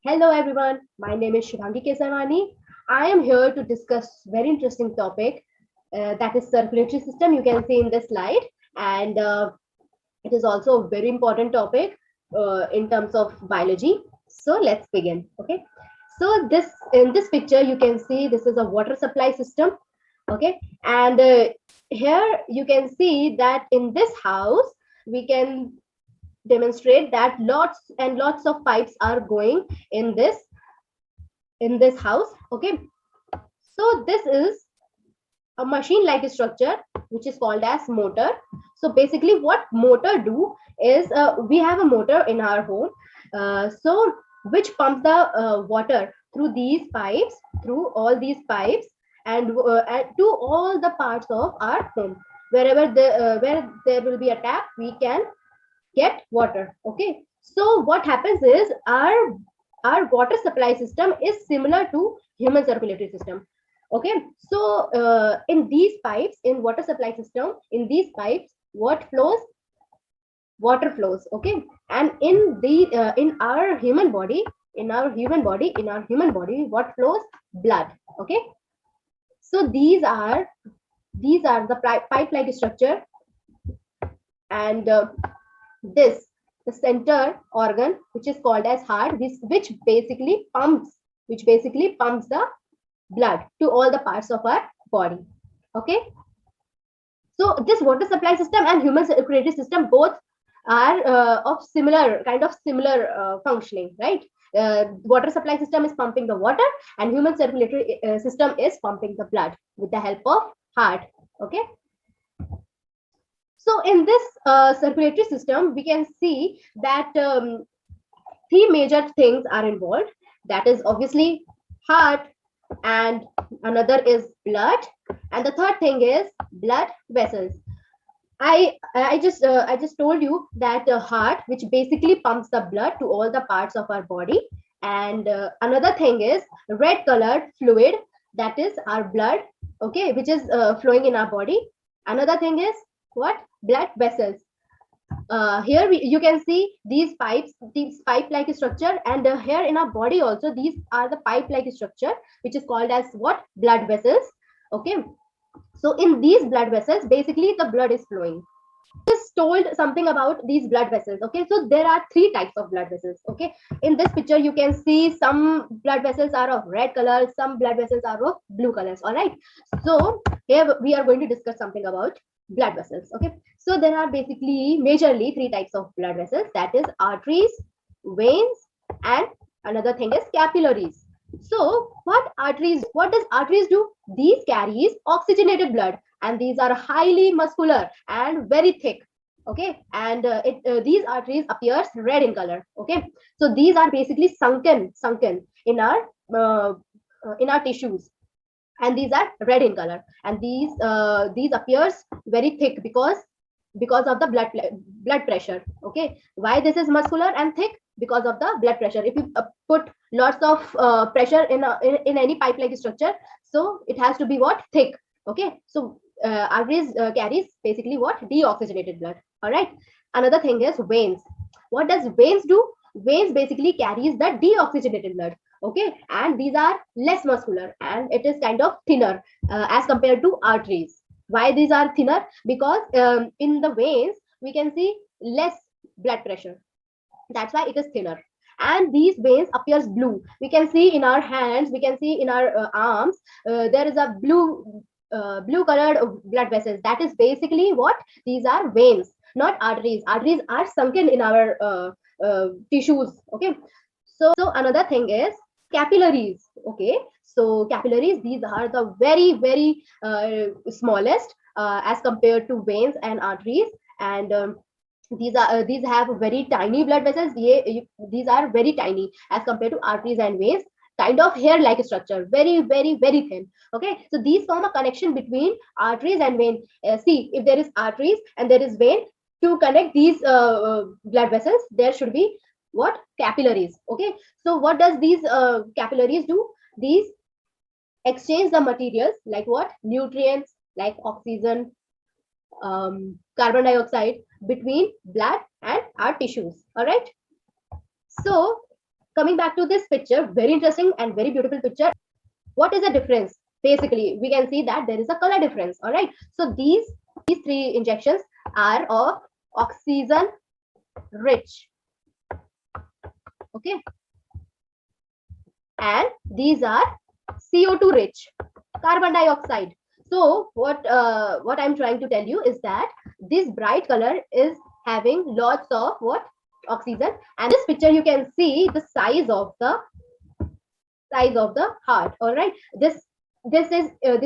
Hello everyone, my name is Shubhangi Kesavani. I am here to discuss very interesting topic that is circulatory system. You can see in this slide, and it is also a very important topic in terms of biology. So let's begin. Okay. So this in this picture you can see this is a water supply system. Okay, and here you can see that in this house we can demonstrate that lots and lots of pipes are going in this house. Okay, so this is a machine like structure which is called as motor. So basically what motor do is we have a motor in our home, so which pumps the water through these pipes, through all these pipes, and to all the parts of our home. Where there will be a tap, we can get water. Okay, so what happens is our water supply system is similar to human circulatory system. Okay, so in these pipes, in water supply system, in these pipes, what flows? Water flows. Okay, and in our human body, what flows? Blood. Okay, so these are the pipe like structure, and this the center organ which is called as heart, this which basically pumps the blood to all the parts of our body. Okay, so this water supply system and human circulatory system both are of similar functioning, right? Water supply system is pumping the water, and human circulatory system is pumping the blood with the help of heart. Okay, so in this circulatory system we can see that three major things are involved. That is obviously heart, and another is blood, and the third thing is blood vessels. I just told you that heart, which basically pumps the blood to all the parts of our body, and another thing is red colored fluid, that is our blood. Okay, which is flowing in our body. Another thing is what? Blood vessels. Here you can see these pipes, these pipe like structure, and here in our body also these are the pipe like structure, which is called as what? Blood vessels. Okay, so in these blood vessels basically the blood is flowing. Just told something about these blood vessels. Okay, so there are three types of blood vessels. Okay, in this picture you can see some blood vessels are of red color, some blood vessels are of blue colors. All right, so here we are going to discuss something about blood vessels. Okay, so there are basically majorly three types of blood vessels, that is arteries, veins, and another thing is capillaries. So what does arteries do? These carries oxygenated blood, and these are highly muscular and very thick. Okay, and these arteries appears red in color. Okay, so these are basically sunken uh, in our tissues, and these are red in color, and these appears very thick because of the blood pressure. Okay, why this is muscular and thick? Because of the blood pressure. If you put lots of pressure in any pipe like structure, so it has to be what? Thick. Okay, so arteries carries basically what? Deoxygenated blood. All right, another thing is veins. What does veins do? Veins basically carries the deoxygenated blood. Okay, and these are less muscular and it is kind of thinner as compared to arteries. Why these are thinner? Because in the veins we can see less blood pressure, that's why it is thinner. And these veins appears blue. We can see in our hands, we can see in our arms, there is a blue colored blood vessels. That is basically what? These are veins, not arteries. Arteries are sunken in our tissues. Okay, so another thing is capillaries. Okay, so capillaries, these are the very smallest as compared to veins and arteries. And these have very tiny blood vessels. These are very tiny as compared to arteries and veins, kind of hair like structure, very thin. Okay, so these form a connection between arteries and vein. See, if there is arteries and there is vein, to connect these blood vessels there should be what? Capillaries. Okay, so what does these capillaries do? These exchange the materials like what? Nutrients like oxygen, carbon dioxide between blood and our tissues. All right, so coming back to this picture, very interesting and very beautiful picture. What is the difference? Basically, we can see that there is a color difference. All right. So these three injections are of oxygen rich. Okay. And these are CO2 rich, carbon dioxide. So what I'm trying to tell you is that this bright color is having lots of what? Oxygen. And this picture you can see the size of the heart. All right. This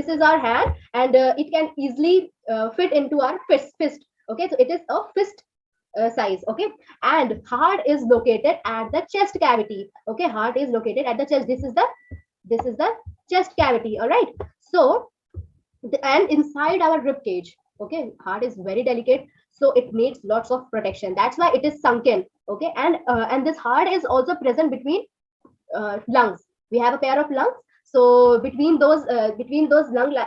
is our hand, and it can easily fit into our fist. Okay. So it is a fist size. Okay. And heart is located at the chest cavity. Okay. Heart is located at the chest. This is the chest cavity. All right. So and inside our rib cage. Okay. Heart is very delicate, so it needs lots of protection. That's why it is sunken. Okay. And this heart is also present between lungs. We have a pair of lungs. So between those lungs,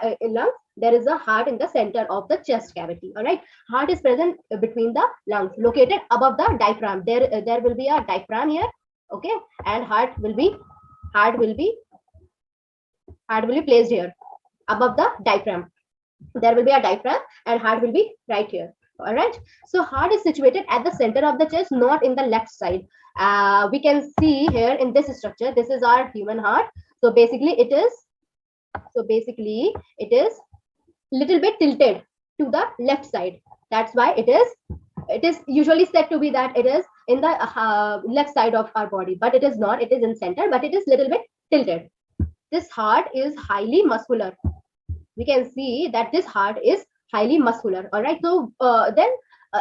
there is a heart in the center of the chest cavity. All right. Heart is present between the lungs, located above the diaphragm. There will be a diaphragm here. Okay. And heart will be placed here above the diaphragm. There will be a diaphragm, and heart will be right here. All right. So heart is situated at the center of the chest, not in the left side. We can see here in this structure, this is our human heart. So basically it is little bit tilted to the left side. That's why it is usually said to be that it is in the left side of our body, but it is not. It is in center, but it is little bit tilted. This heart is highly muscular. We can see that this heart is highly muscular. All right. So then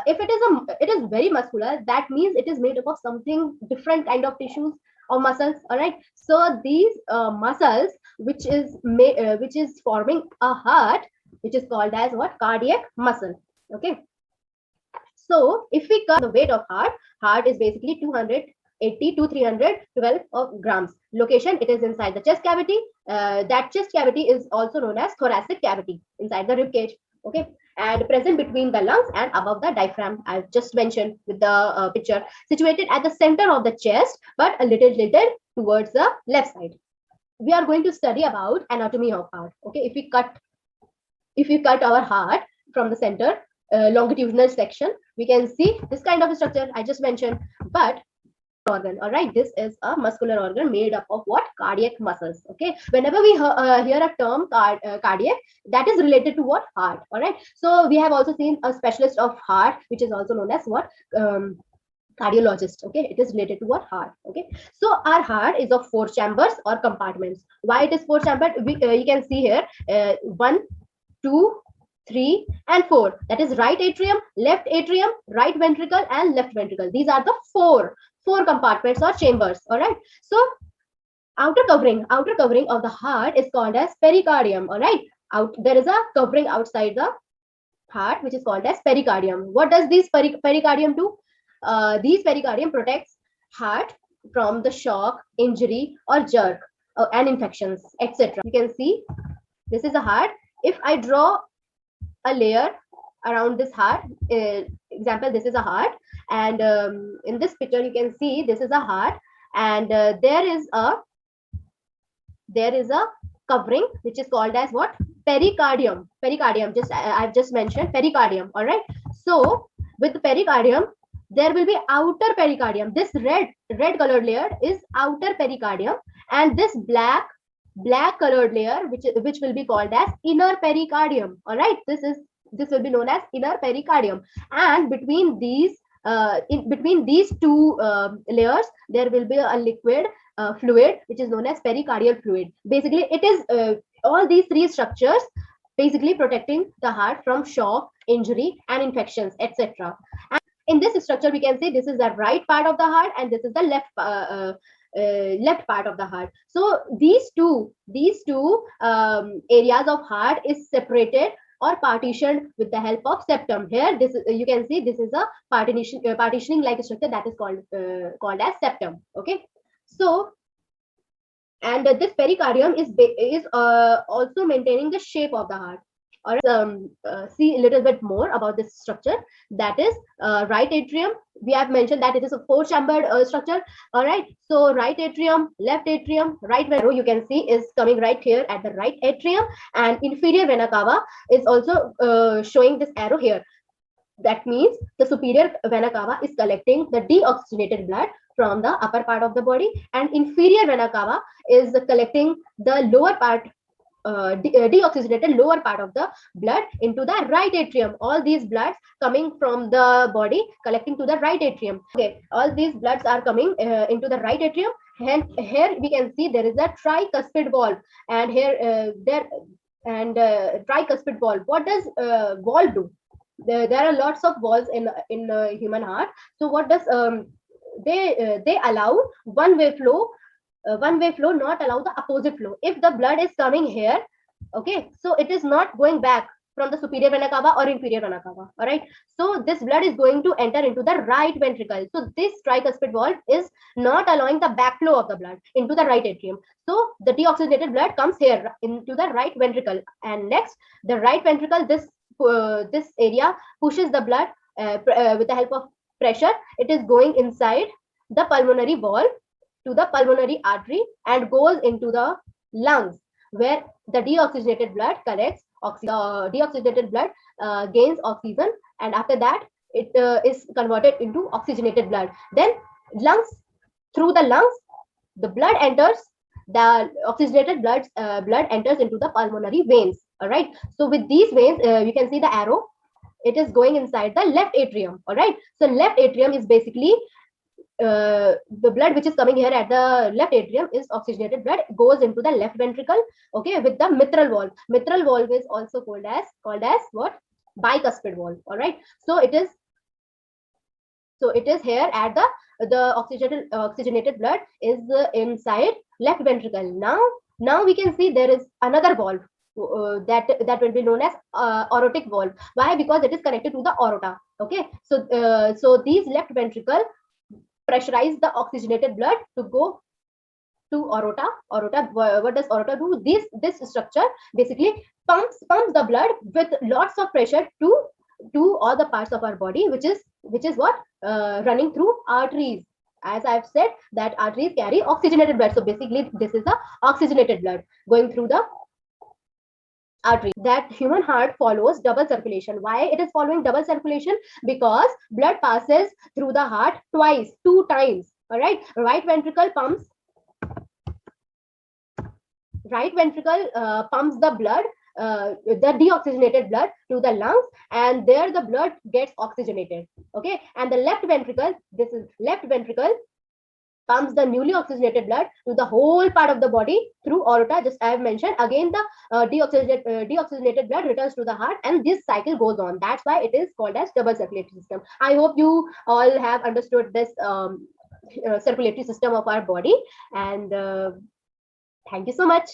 if it is very muscular, that means it is made up of something different kind of tissues or muscles. All right. So these muscles, which is forming a heart, which is called as what? Cardiac muscle. Okay. So if we cut the weight of heart is basically 280 to 312 of grams. Location, it is inside the chest cavity. That chest cavity is also known as thoracic cavity, inside the rib cage. Okay. And present between the lungs and above the diaphragm, I've just mentioned with the picture. Situated at the center of the chest, but a little tilted towards the left side. We are going to study about anatomy of heart. Okay. If we cut our heart from the center, longitudinal section, we can see this kind of structure I just mentioned. But organ. All right. This is a muscular organ made up of what? Cardiac muscles. Okay. Whenever we hear a term cardiac, that is related to what? Heart. All right. So we have also seen a specialist of heart, which is also known as what? Cardiologist. Okay. It is related to what? Heart. Okay. So our heart is of 4 chambers or compartments. Why it is 4 chambers? You can see here 1, 2, 3 and 4. That is right atrium, right ventricle, and left ventricle. These are the four compartments or chambers. All right. So outer covering of the heart is called as pericardium. All right. There is a covering outside the heart, which is called as pericardium. What does this pericardium do? These pericardium protects heart from the shock, injury, or jerk, and infections, etc. You can see this is a heart. If I draw a layer around this heart, example, this is a heart, and in this picture you can see this is a heart, and there is a covering which is called as what? Pericardium. Just I've just mentioned pericardium. All right. So with the pericardium, there will be outer pericardium. This red colored layer is outer pericardium, and this black colored layer, which will be called as inner pericardium. All right. This will be known as inner pericardium, and between these two layers, there will be a liquid fluid which is known as pericardial fluid. Basically, it is all these 3 structures basically protecting the heart from shock, injury, and infections, etc. And in this structure, we can say this is the right part of the heart, and this is the left part of the heart. So these two areas of heart is separated or partitioned with the help of septum. Here, you can see this is a partitioning like structure that is called as septum. Okay. So, and this pericardium is also maintaining the shape of the heart. Or see a little bit more about this structure. That is right atrium. We have mentioned that it is a four-chambered structure. All right. So right atrium, left atrium, right arrow you can see is coming right here at the right atrium, and inferior vena cava is also showing this arrow here. That means the superior vena cava is collecting the deoxygenated blood from the upper part of the body, and inferior vena cava is collecting the lower part, deoxygenated lower part of the blood into the right atrium. All these bloods coming from the body collecting to the right atrium. Okay, all these bloods are coming into the right atrium. And here we can see there is a tricuspid valve, and here tricuspid valve. What does valve do? There are lots of valves in human heart. So what does they allow one-way flow, one-way flow, not allow the opposite flow. If the blood is coming here, okay, so it is not going back from the superior vena cava or inferior vena cava. All right, so this blood is going to enter into the right ventricle. So this tricuspid valve is not allowing the backflow of the blood into the right atrium. So the deoxygenated blood comes here into the right ventricle, and next the right ventricle, this area pushes the blood with the help of pressure. It is going inside the pulmonary wall to the pulmonary artery and goes into the lungs, where the deoxygenated blood collects deoxygenated blood gains oxygen, and after that it is converted into oxygenated blood. Then lungs, through the lungs the blood enters, the oxygenated blood enters into the pulmonary veins. All right, so with these veins you can see the arrow, it is going inside the left atrium. All right, so left atrium is basically the blood which is coming here at the left atrium is oxygenated blood, goes into the left ventricle, okay, with the mitral valve. Mitral valve is also called as what? Bicuspid valve. All right, so it is here at the oxygenated blood is inside left ventricle. Now we can see there is another valve that will be known as aortic valve. Why? Because it is connected to the aorta. Okay, so these left ventricle pressurize the oxygenated blood to go to aorta. What does aorta do? This structure basically pumps the blood with lots of pressure to all the parts of our body, which is what running through arteries. As I've said, that arteries carry oxygenated blood. So basically this is the oxygenated blood going through the artery. That human heart follows double circulation. Why it is following double circulation? Because blood passes through the heart two times. All right, right ventricle pumps the blood, the deoxygenated blood, to the lungs, and there the blood gets oxygenated. Okay, and the left ventricle, this is left ventricle, pumps the newly oxygenated blood to the whole part of the body through aorta. Just I have mentioned again, the deoxygenated blood returns to the heart, and this cycle goes on. That's why it is called as double circulatory system. I hope you all have understood this circulatory system of our body, and thank you so much.